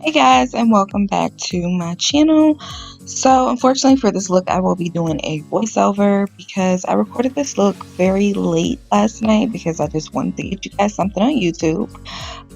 Hey guys, and welcome back to my channel. So unfortunately for this look I will be doing a voiceover because I recorded this look very late last night because I just wanted to get you guys something on YouTube.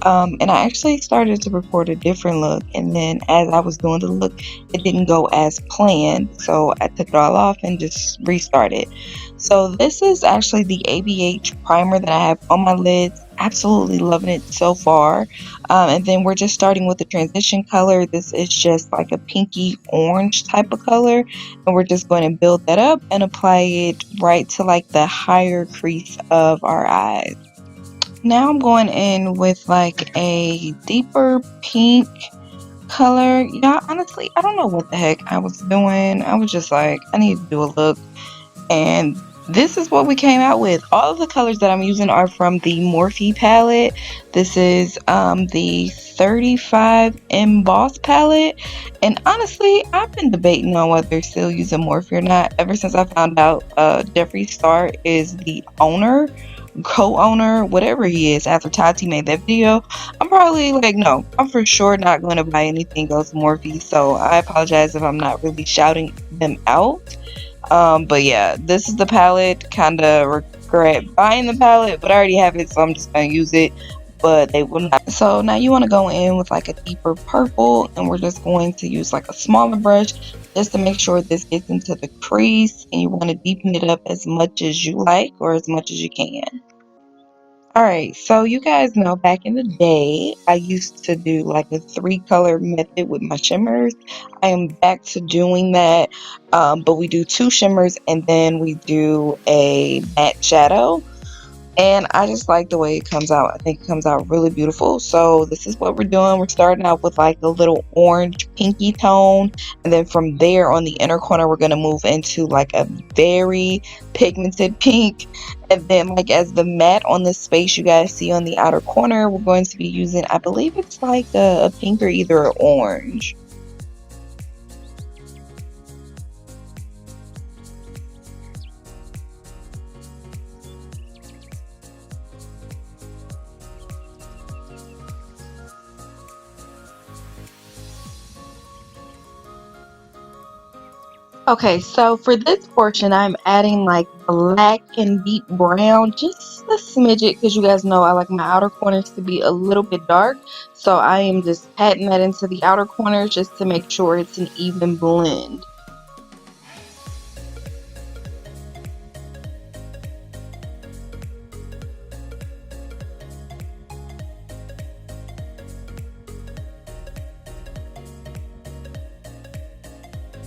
And I actually started to record a different look, and then as I was doing the look it didn't go as planned, so I took it all off and just restarted. So this is actually the ABH primer that I have on my lids. Absolutely loving it so far. And then we're just starting with the transition color. This is just like a pinky orange type of color, and we're just going to build that up and apply it right to like the higher crease of our eyes. Now I'm going in with like a deeper pink color. Yeah, honestly, I don't know what the heck I was doing. I was just like, I need to do a look, and this is what we came out with. All of the colors that I'm using are from the Morphe palette. This is the 35 Emboss palette, and honestly I've been debating on whether still using Morphe or not ever since I found out Jeffree Star is the owner, co-owner, whatever he is, after Tati made that video. I'm probably like, no, I'm for sure not going to buy anything else Morphe, so I apologize if I'm not really shouting them out. But yeah, this is the palette. Kind of regret buying the palette, but I already have it, so I'm just gonna use it. But they will not. So now you want to go in with like a deeper purple, and we're just going to use like a smaller brush just to make sure this gets into the crease, and you want to deepen it up as much as you like or as much as you can. Alright, so you guys know back in the day, I used to do like a 3-color method with my shimmers. I am back to doing that, but we do 2 shimmers and then we do a matte shadow. And I just like the way it comes out. I think it comes out really beautiful. So this is what we're doing. We're starting out with like a little orange pinky tone, and then from there on the inner corner we're going to move into like a very pigmented pink, and then like as the matte on the space you guys see on the outer corner, we're going to be using, I believe it's like a pink or either an orange. Okay, so for this portion, I'm adding like black and deep brown, just a smidget, because you guys know I like my outer corners to be a little bit dark. So I am just patting that into the outer corners just to make sure it's an even blend.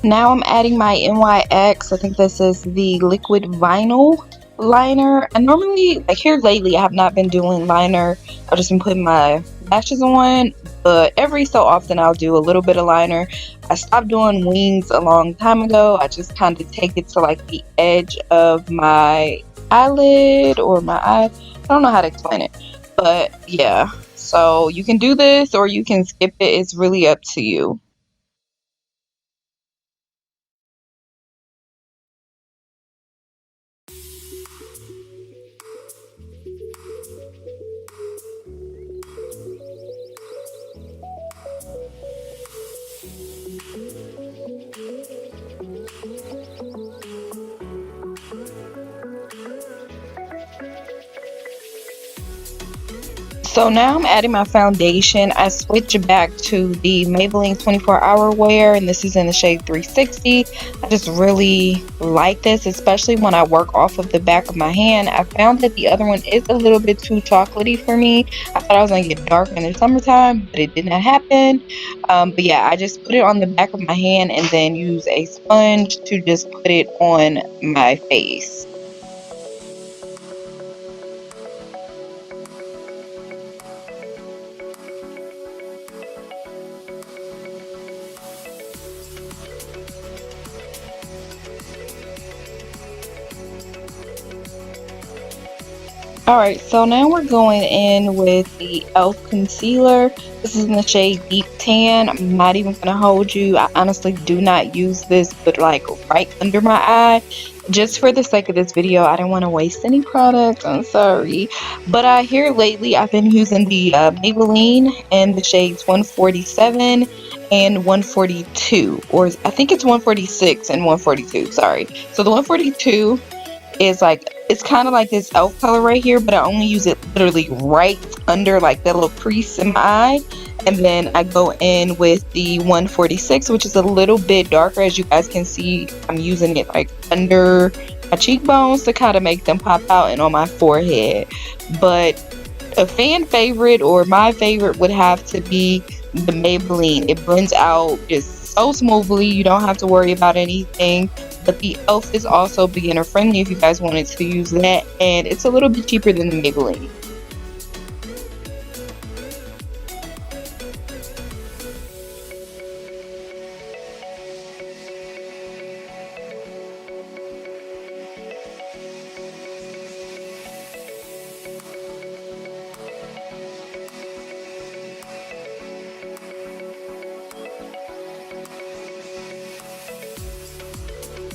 Now I'm adding my NYX. I think this is the liquid vinyl liner. I normally, like here lately, I have not been doing liner. I've just been putting my lashes on, but every so often I'll do a little bit of liner. I stopped doing wings a long time ago. I just kind of take it to like the edge of my eyelid or my eye. I don't know how to explain it, but yeah. So you can do this or you can skip it. It's really up to you. So now I'm adding my foundation. I switched back to the Maybelline 24-hour wear, and this is in the shade 360. I just really like this, especially when I work off of the back of my hand. I found that the other one is a little bit too chocolatey for me. I thought I was going to get dark in the summertime, but it did not happen. But yeah, I just put it on the back of my hand and then use a sponge to just put it on my face. Alright, so now we're going in with the e.l.f. concealer. This is in the shade Deep Tan. I'm not even going to hold you. I honestly do not use this, but like right under my eye. Just for the sake of this video, I don't want to waste any product. I'm sorry. But here lately, I've been using the Maybelline in the shades 147 and 142. Or I think it's 146 and 142. Sorry. So the 142 is like it's kind of like this elf color right here, but I only use it literally right under like that little crease in my eye. And then I go in with the 146, which is a little bit darker. As you guys can see, I'm using it like under my cheekbones to kind of make them pop out and on my forehead. But a fan favorite or my favorite would have to be the Maybelline. It blends out just so smoothly. You don't have to worry about anything. But the e.l.f. is also beginner friendly if you guys wanted to use that. And it's a little bit cheaper than the Maybelline.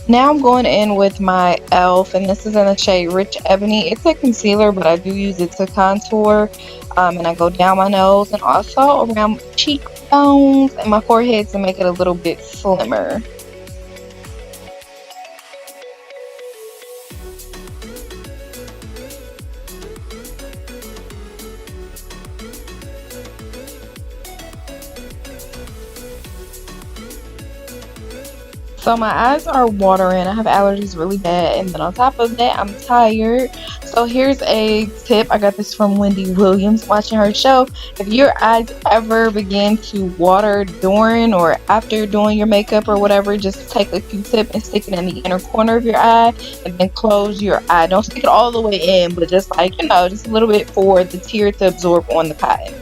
Now I'm going in with my e.l.f. and this is in the shade Rich Ebony. It's a concealer, but I do use it to contour. And I go down my nose and also around cheekbones and my forehead to make it a little bit slimmer. So my eyes are watering. I have allergies really bad, and then on top of that, I'm tired. So here's a tip. I got this from Wendy Williams watching her show. If your eyes ever begin to water during or after doing your makeup or whatever, just take a Q-tip and stick it in the inner corner of your eye and then close your eye. Don't stick it all the way in, but just like, just a little bit for the tear to absorb on the cotton.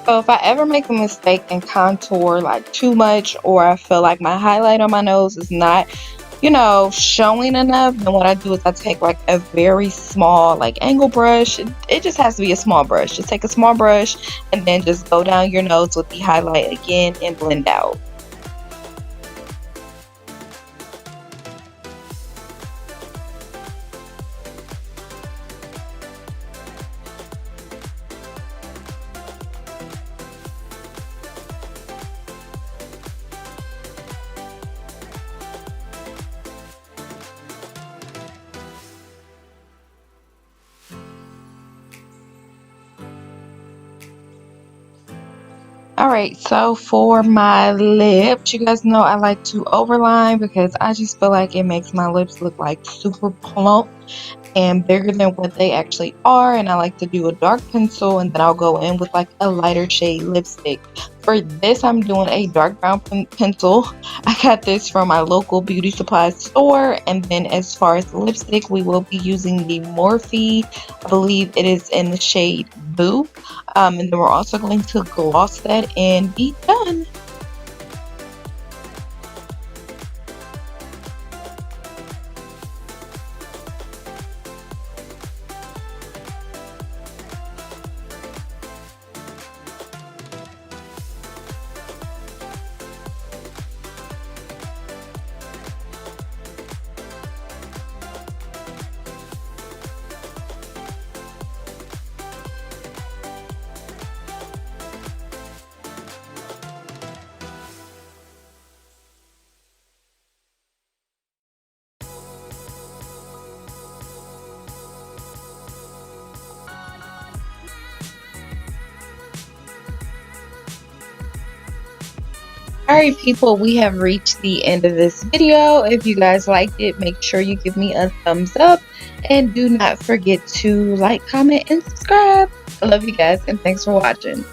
So if I ever make a mistake and contour like too much, or I feel like my highlight on my nose is not, showing enough, then what I do is I take like a very small like angle brush. It just has to be a small brush. Just take a small brush and then just go down your nose with the highlight again and blend out. Alright, so for my lips, you guys know I like to overline because I just feel like it makes my lips look like super plump and bigger than what they actually are. And I like to do a dark pencil and then I'll go in with like a lighter shade lipstick. For this, I'm doing a dark brown pencil. I got this from my local beauty supply store. And then as far as the lipstick, we will be using the Morphe. I believe it is in the shade Boo. And then we're also going to gloss that and be done. All right, people, we have reached the end of this video. If you guys liked it, make sure you give me a thumbs up and do not forget to like, comment, and subscribe. I love you guys and thanks for watching.